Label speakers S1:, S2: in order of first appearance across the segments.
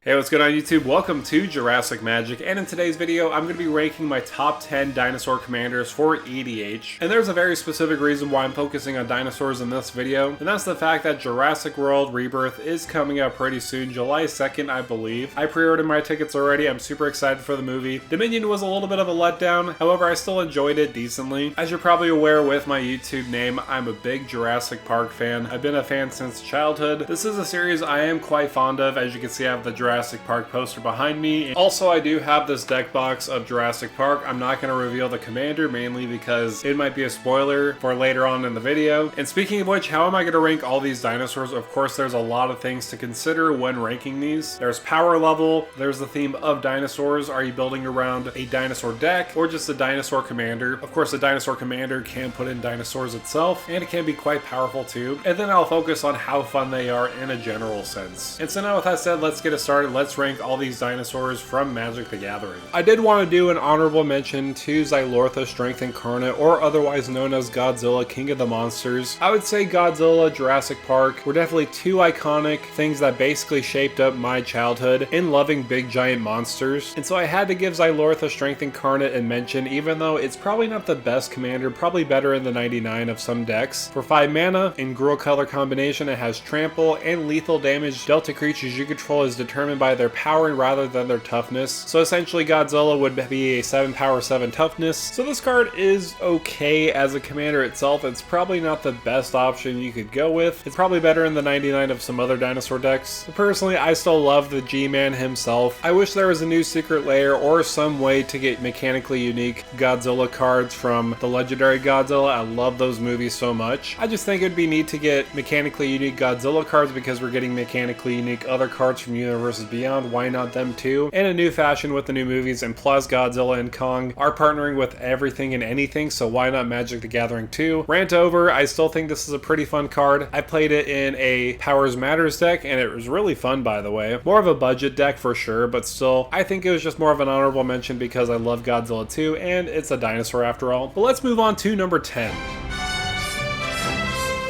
S1: Hey, what's good on YouTube? Welcome to Jurassic Magic, and in today's video, I'm going to be ranking my top 10 dinosaur commanders for EDH. And there's a very specific reason why I'm focusing on dinosaurs in this video, and that's the fact that Jurassic World Rebirth is coming out pretty soon, July 2nd, I believe. I pre-ordered my tickets already. I'm super excited for the movie. Dominion was a little bit of a letdown, however, I still enjoyed it decently. As you're probably aware with my YouTube name, I'm a big Jurassic Park fan. I've been a fan since childhood. This is a series I am quite fond of. As you can see, I have the Jurassic Park poster behind me. Also, I do have this deck box of Jurassic Park. I'm not going to reveal the commander, mainly because it might be a spoiler for later on in the video. And speaking of which, how am I going to rank all these dinosaurs? Of course, there's a lot of things to consider when ranking these. There's power level, there's the theme of dinosaurs. Are you building around a dinosaur deck or just a dinosaur commander? Of course, the dinosaur commander can put in dinosaurs itself, and it can be quite powerful too. And then I'll focus on how fun they are in a general sense. And so now with that said, let's get it started. Let's rank all these dinosaurs from Magic the Gathering. I did want to do an honorable mention to Xylortha Strength Incarnate, or otherwise known as Godzilla, King of the Monsters. I would say Godzilla, Jurassic Park were definitely two iconic things that basically shaped up my childhood in loving big giant monsters. And so I had to give Xylortha Strength Incarnate a mention, even though it's probably not the best commander, probably better in the 99 of some decks. For 5 mana, in Gruul color combination, it has trample and lethal damage dealt to creatures you control is determined by their power rather than their toughness. So essentially Godzilla would be a 7 power 7 toughness. So this card is okay as a commander itself. It's probably not the best option you could go with. It's probably better in the 99 of some other dinosaur decks. But personally, I still love the G-Man himself. I wish there was a new secret lair or some way to get mechanically unique Godzilla cards from the legendary Godzilla. I love those movies so much. I just think it'd be neat to get mechanically unique Godzilla cards because we're getting mechanically unique other cards from Universes Beyond. Why not them too? In a new fashion with the new movies, and plus Godzilla and Kong are partnering with everything and anything, so why not Magic the Gathering too? Rant over, I still think this is a pretty fun card. I played it in a Powers Matters deck and it was really fun, by the way. More of a budget deck for sure, but still, I think it was just more of an honorable mention because I love Godzilla too, and it's a dinosaur after all. But let's move on to number 10.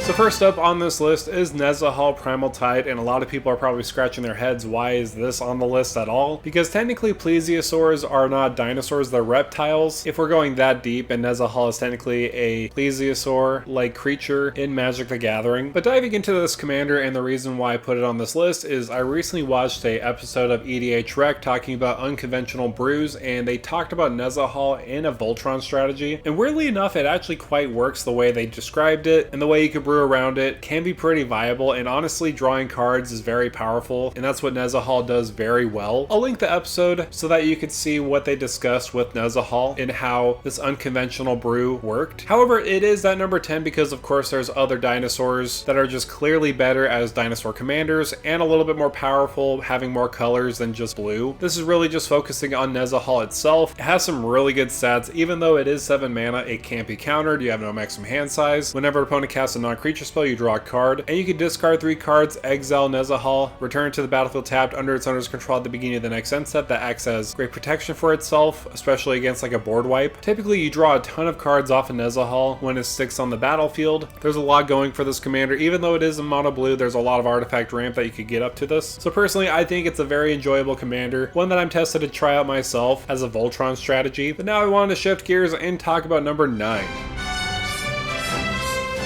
S1: So first up on this list is Nezahal Primal Tide, and a lot of people are probably scratching their heads, why is this on the list at all? Because technically plesiosaurs are not dinosaurs, they're reptiles. If we're going that deep, and Nezahal is technically a plesiosaur-like creature in Magic the Gathering. But diving into this commander, and the reason why I put it on this list is I recently watched a episode of EDH Rec talking about unconventional brews, and they talked about Nezahal in a Voltron strategy. And weirdly enough, it actually quite works the way they described it, and the way you could brew around it can be pretty viable, and honestly drawing cards is very powerful, and that's what Nezahal does very well. I'll link the episode so that you can see what they discussed with Nezahal and how this unconventional brew worked. However, it is at number 10 because of course there's other dinosaurs that are just clearly better as dinosaur commanders and a little bit more powerful, having more colors than just blue. This is really just focusing on Nezahal itself. It has some really good stats. Even though it is 7 mana, it can't be countered. You have no maximum hand size. Whenever an opponent casts a non-creature spell, you draw a card, and you can discard 3 cards, exile Nezahal, return it to the battlefield tapped under its owner's control at the beginning of the next end step. That acts as great protection for itself, especially against like a board wipe. Typically you draw a ton of cards off of Nezahal when it sticks on the battlefield. There's a lot going for this commander. Even though it is a mono blue, there's a lot of artifact ramp that you could get up to this. So personally, I think it's a very enjoyable commander, one that I'm tested to try out myself as a Voltron strategy. But now I wanted to shift gears and talk about number 9.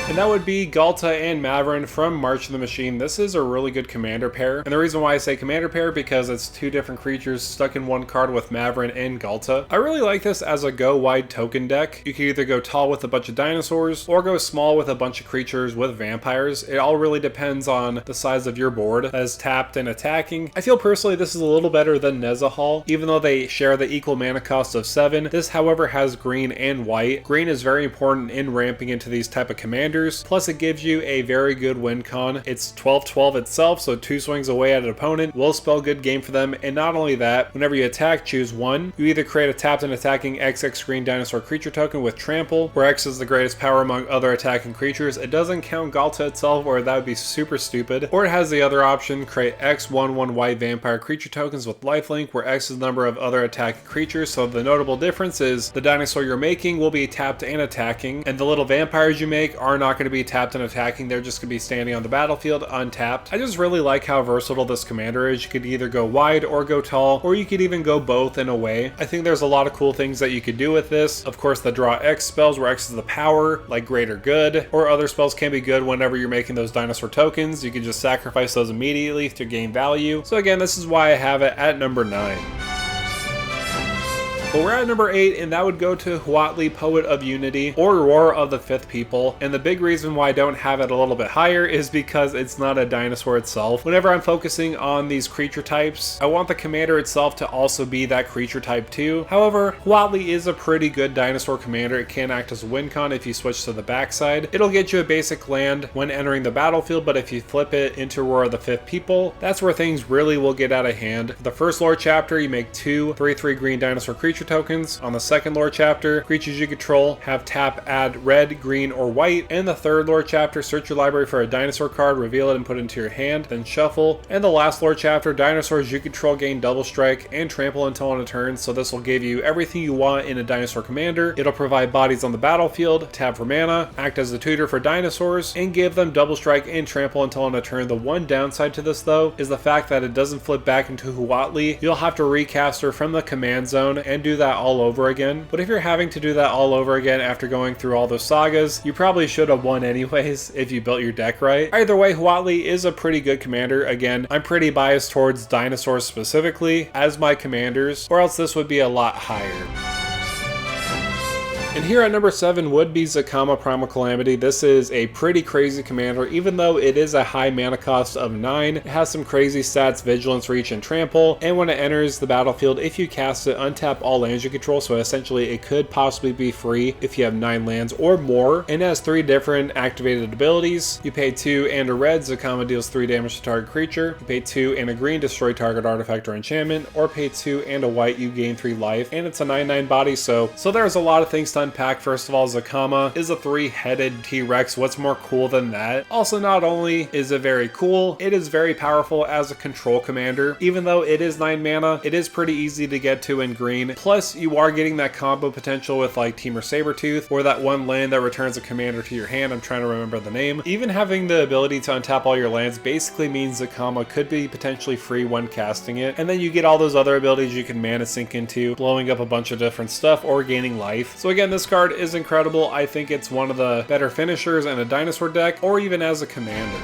S1: And that would be Ghalta and Mavren from March of the Machine. This is a really good commander pair. And the reason why I say commander pair, because it's 2 different creatures stuck in one card with Mavren and Ghalta. I really like this as a go wide token deck. You can either go tall with a bunch of dinosaurs or go small with a bunch of creatures with vampires. It all really depends on the size of your board that is tapped and attacking. I feel personally this is a little better than Nezahal, even though they share the equal mana cost of 7. This, however, has green and white. Green is very important in ramping into these type of commanders. Plus it gives you a very good win con. It's 12/12 itself, so 2 swings away at an opponent will spell good game for them. And not only that, whenever you attack, choose 1. You either create a tapped and attacking XX green dinosaur creature token with trample, where X is the greatest power among other attacking creatures. It doesn't count Ghalta itself, or that would be super stupid. Or it has the other option, create X 1/1 white vampire creature tokens with lifelink, where X is the number of other attacking creatures. So the notable difference is the dinosaur you're making will be tapped and attacking, and the little vampires you make are not going to be tapped and attacking. They're just going to be standing on the battlefield untapped. I just really like how versatile this commander is. You could either go wide or go tall, or you could even go both in a way. I think there's a lot of cool things that you could do with this. Of course, the draw X spells, where X is the power, like Greater Good, or other spells can be good whenever you're making those dinosaur tokens. You can just sacrifice those immediately to gain value. So again, this is why I have it at number 9. But we're at number 8, and that would go to Huatli, Poet of Unity, or Roar of the Fifth People. And the big reason why I don't have it a little bit higher is because it's not a dinosaur itself. Whenever I'm focusing on these creature types, I want the commander itself to also be that creature type too. However, Huatli is a pretty good dinosaur commander. It can act as a win con if you switch to the backside. It'll get you a basic land when entering the battlefield, but if you flip it into Roar of the Fifth People, that's where things really will get out of hand. For the first lore chapter, you make 2 3/3 green dinosaur creature tokens. On the second lore chapter, creatures you control have tap, add red, green, or white. And the third lore chapter, search your library for a dinosaur card, reveal it and put it into your hand, then shuffle. And the last lore chapter, dinosaurs you control gain double strike and trample until end of turn. So this will give you everything you want in a dinosaur commander. It'll provide bodies on the battlefield, tap for mana, act as a tutor for dinosaurs, and give them double strike and trample until end of turn. The one downside to this though is the fact that it doesn't flip back into Huatli. You'll have to recast her from the command zone and do that all over again. But if you're having to do that all over again after going through all those sagas, you probably should have won anyways if you built your deck right. Either way, Huatli is a pretty good commander. Again, I'm pretty biased towards dinosaurs specifically as my commanders, or else this would be a lot higher. And here at number 7 would be Zacama Primal Calamity. This is a pretty crazy commander. Even though it is a high mana cost of 9, it has some crazy stats, Vigilance, Reach, and Trample. And when it enters the battlefield, if you cast it, untap all lands you control. So essentially it could possibly be free if you have 9 lands or more. And it has 3 different activated abilities. You pay 2 and a red, Zacama deals 3 damage to target creature. You pay 2 and a green, destroy target artifact or enchantment. Or pay 2 and a white, you gain 3 life. And it's a 9/9 body, so there's a lot of things to unpack. First of all, Zacama is a 3-headed T-Rex. What's more cool than that? Also, not only is it very cool, it is very powerful as a control commander. Even though it is 9 mana, it is pretty easy to get to in green. Plus, you are getting that combo potential with like Temur Sabertooth, or that one land that returns a commander to your hand. I'm trying to remember the name. Even having the ability to untap all your lands basically means Zacama could be potentially free when casting it. And then you get all those other abilities you can mana sink into, blowing up a bunch of different stuff or gaining life. So again, this card is incredible. I think it's one of the better finishers in a dinosaur deck, or even as a commander.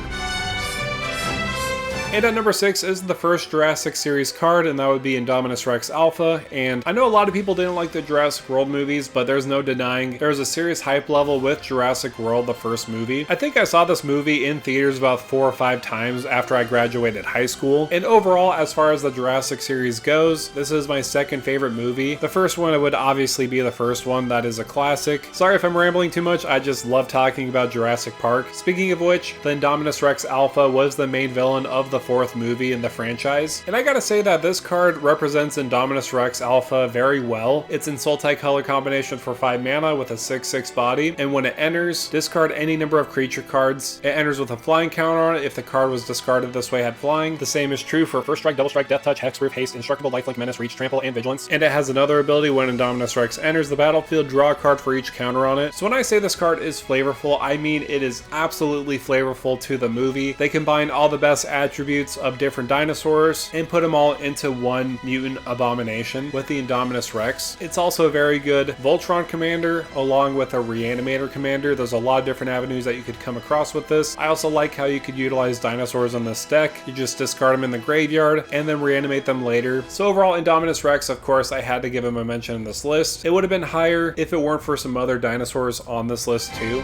S1: And at number 6 is the first Jurassic series card, and that would be Indominus Rex Alpha. And I know a lot of people didn't like the Jurassic World movies, but there's no denying there's a serious hype level with Jurassic World, the first movie. I think I saw this movie in theaters about 4 or 5 times after I graduated high school. And overall, as far as the Jurassic series goes, this is my second favorite movie. The first one would obviously be the first one. That is a classic. Sorry if I'm rambling too much. I just love talking about Jurassic Park. Speaking of which, the Indominus Rex Alpha was the main villain of the 4th movie in the franchise. And I gotta say that this card represents Indominus Rex Alpha very well. It's in Sultai color combination for 5 mana with a 6/6 body, and when it enters, discard any number of creature cards. It enters with a flying counter on it if the card was discarded this way had flying. The same is true for First Strike, Double Strike, Death Touch, Hexproof, Haste, Indestructible, Lifelink, Menace, Reach, Trample, and Vigilance. And it has another ability: when Indominus Rex enters the battlefield, draw a card for each counter on it. So when I say this card is flavorful, I mean it is absolutely flavorful to the movie. They combine all the best attributes of different dinosaurs and put them all into one mutant abomination with the Indominus Rex. It's also a very good Voltron commander along with a Reanimator commander. There's a lot of different avenues that you could come across with this. I also like how you could utilize dinosaurs on this deck. You just discard them in the graveyard and then reanimate them later. So overall, Indominus Rex, of course, I had to give him a mention in this list. It would have been higher if it weren't for some other dinosaurs on this list too.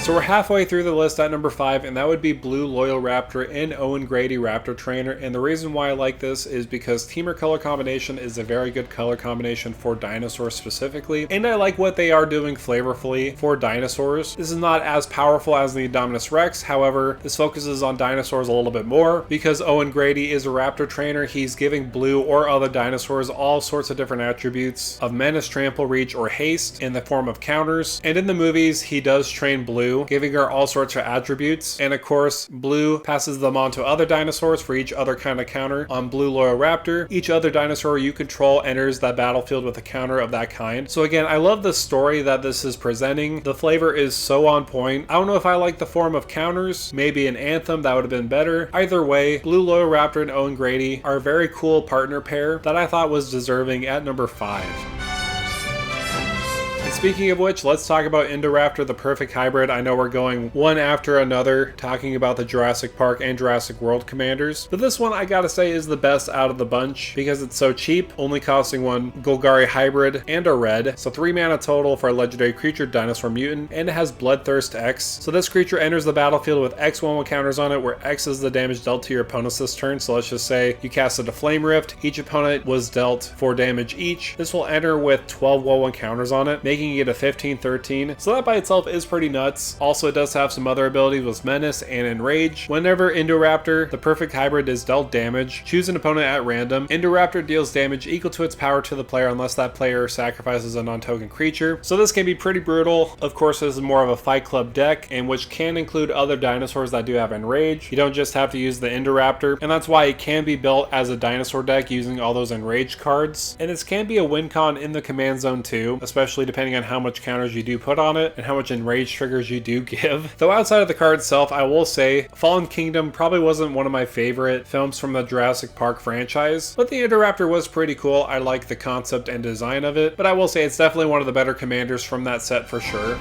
S1: So we're halfway through the list at number 5, and that would be Blue Loyal Raptor and Owen Grady Raptor Trainer. And the reason why I like this is because Temur color combination is a very good color combination for dinosaurs specifically, and I like what they are doing flavorfully for dinosaurs. This is not as powerful as the Indominus Rex, however, this focuses on dinosaurs a little bit more. Because Owen Grady is a Raptor Trainer, he's giving blue or other dinosaurs all sorts of different attributes of Menace, Trample, Reach, or Haste in the form of counters. And in the movies, he does train blue blue, giving her all sorts of attributes. And of course, blue passes them on to other dinosaurs for each other kind of counter. On blue Loyal Raptor, each other dinosaur you control enters that battlefield with a counter of that kind. So again, I love the story that this is presenting. The flavor is so on point. I don't know if I like the form of counters. Maybe an Anthem, that would have been better. Either way, blue Loyal Raptor and Owen Grady are a very cool partner pair that I thought was deserving at number 5. Speaking of which, let's talk about Indoraptor, the perfect hybrid. I know we're going one after another, talking about the Jurassic Park and Jurassic World commanders, but this one I gotta say is the best out of the bunch because it's so cheap, only costing one Golgari hybrid and a red, so 3 mana total for a legendary creature, Dinosaur Mutant, and it has Bloodthirst X. So this creature enters the battlefield with X 1/1 counters on it, where X is the damage dealt to your opponents this turn. So let's just say you casted a Flame Rift, each opponent was dealt 4 damage each. This will enter with 12 1/1 counters on it, making it a 15-13, so that by itself is pretty nuts. Also, it does have some other abilities with Menace and Enrage. Whenever Indoraptor, the perfect hybrid, is dealt damage, choose an opponent at random. Indoraptor deals damage equal to its power to the player unless that player sacrifices a non-token creature. So this can be pretty brutal. Of course, this is more of a Fight Club deck, and which can include other dinosaurs that do have Enrage. You don't just have to use the Indoraptor, and that's why it can be built as a dinosaur deck using all those Enrage cards. And this can be a win con in the command zone too, especially depending on how much counters you do put on it and how much enrage triggers you do give. Though outside of the card itself, I will say Fallen Kingdom probably wasn't one of my favorite films from the Jurassic Park franchise, but the Indoraptor was pretty cool. I like the concept and design of it, but I will say it's definitely one of the better commanders from that set for sure.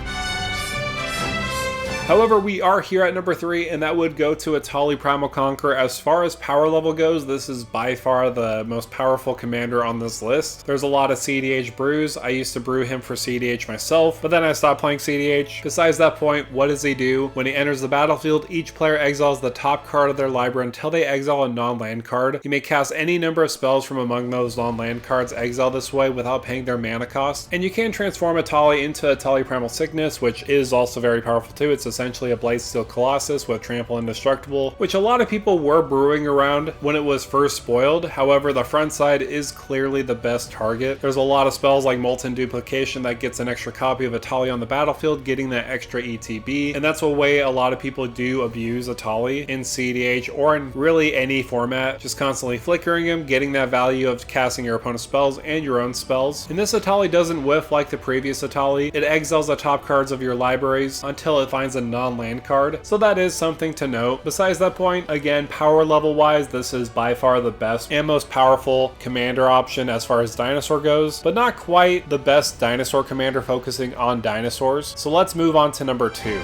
S1: However, we are here at number 3, and that would go to Etali Primal Conqueror. As far as power level goes, this is by far the most powerful commander on this list. There's a lot of CDH brews. I used to brew him for CDH myself, but then I stopped playing CDH. Besides that point, what does he do? When he enters the battlefield, each player exiles the top card of their library until they exile a non-land card. You may cast any number of spells from among those non-land cards exiled this way without paying their mana cost. And you can transform Etali into Etali Primal Sickness, which is also very powerful too. It's essentially a Blightsteel Colossus with Trample Indestructible, which a lot of people were brewing around when it was first spoiled. However, the front side is clearly the best target. There's a lot of spells like Molten Duplication that gets an extra copy of Etali on the battlefield, getting that extra ETB, and that's a way a lot of people do abuse Etali in CDH or in really any format, just constantly flickering him, getting that value of casting your opponent's spells and your own spells. And this Etali doesn't whiff like the previous Etali. It exiles the top cards of your libraries until it finds a non-land card, so that is something to note. Besides that point, again, power level wise, this is by far the best and most powerful commander option as far as dinosaur goes, but not quite the best dinosaur commander focusing on dinosaurs. So let's move on to number 2.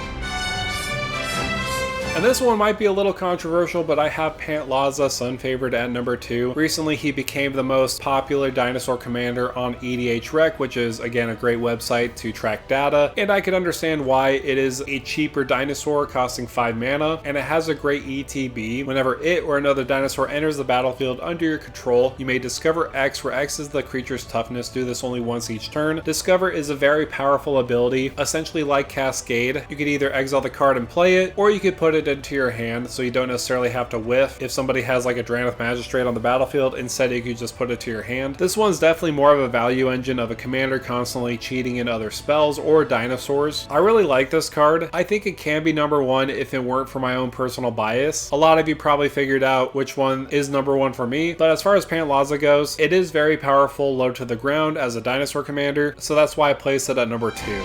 S1: And this one might be a little controversial, but I have Pantlaza, Sun Favored, at number 2. Recently, he became the most popular dinosaur commander on EDH Rec, which is, again, a great website to track data. And I can understand why. It is a cheaper dinosaur costing 5 mana, and it has a great ETB. Whenever it or another dinosaur enters the battlefield under your control, you may discover X, where X is the creature's toughness. Do this only once each turn. Discover is a very powerful ability, essentially like Cascade. You could either exile the card and play it, or you could put it into your hand, so you don't necessarily have to whiff. If somebody has like a Drannith Magistrate on the battlefield, instead you could just put it to your hand. This one's definitely more of a value engine of a commander constantly cheating in other spells or dinosaurs. I really like this card. I think it can be number 1 if it weren't for my own personal bias. A lot of you probably figured out which one is number 1 for me, but as far as Pantlaza goes, it is very powerful low to the ground as a dinosaur commander, so that's why I placed it at number 2.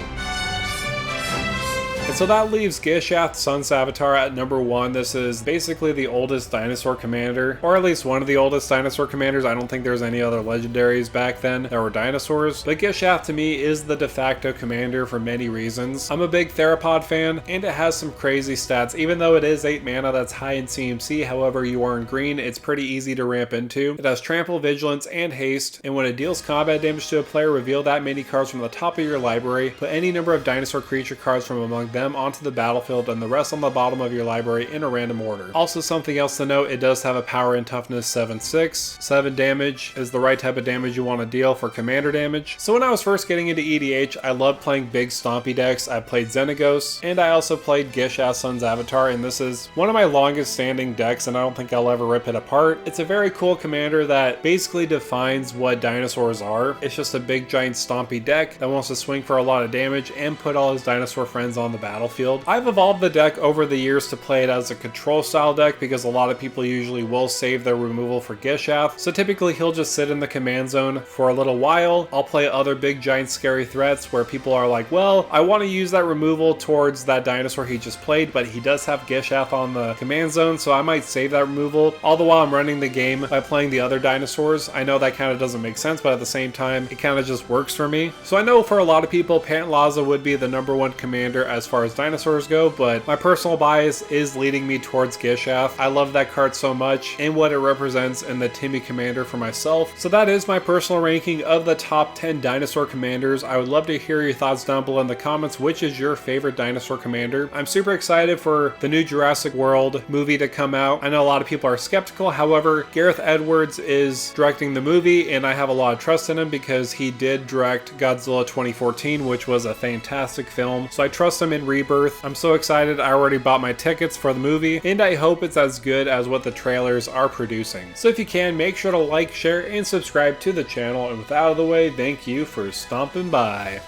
S1: And so that leaves Gishath, Sun's Avatar, at number 1. This is basically the oldest dinosaur commander, or at least one of the oldest dinosaur commanders. I don't think there's any other legendaries back then that were dinosaurs, but Gishath to me is the de facto commander for many reasons. I'm a big Theropod fan, and it has some crazy stats. Even though it is 8 mana, that's high in CMC, however you are in green, it's pretty easy to ramp into. It has Trample, Vigilance, and Haste, and when it deals combat damage to a player, reveal that many cards from the top of your library, put any number of dinosaur creature cards from among them onto the battlefield and the rest on the bottom of your library in a random order. Also, something else to note, it does have a power and toughness 7/6. 7 damage is the right type of damage you want to deal for commander damage. So when I was first getting into EDH, I loved playing big stompy decks. I played Xenagos, and I also played Gishath, Sun's Avatar, and this is one of my longest standing decks, and I don't think I'll ever rip it apart. It's a very cool commander that basically defines what dinosaurs are. It's just a big giant stompy deck that wants to swing for a lot of damage and put all his dinosaur friends on the battlefield. battlefield. I've evolved the deck over the years to play it as a control style deck because a lot of people usually will save their removal for Gishath. So typically he'll just sit in the command zone for a little while. I'll play other big giant scary threats where people are like, well, I want to use that removal towards that dinosaur he just played, but he does have Gishath on the command zone, so I might save that removal all the while I'm running the game by playing the other dinosaurs. I know that kind of doesn't make sense, but at the same time, it kind of just works for me. So I know for a lot of people, Pantlaza would be the #1 commander as far as dinosaurs go, but my personal bias is leading me towards Gishath. I love that card so much and what it represents in the Timmy commander for myself. So that is my personal ranking of the top 10 dinosaur commanders. I would love to hear your thoughts down below in the comments. Which is your favorite dinosaur commander? I'm super excited for the new Jurassic World movie to come out. I know a lot of people are skeptical, however, Gareth Edwards is directing the movie and I have a lot of trust in him because he did direct Godzilla 2014, which was a fantastic film. So I trust him in Rebirth. I'm so excited. I already bought my tickets for the movie and I hope it's as good as what the trailers are producing. So if you can, make sure to like, share, and subscribe to the channel. And with that out of the way, thank you for stomping by.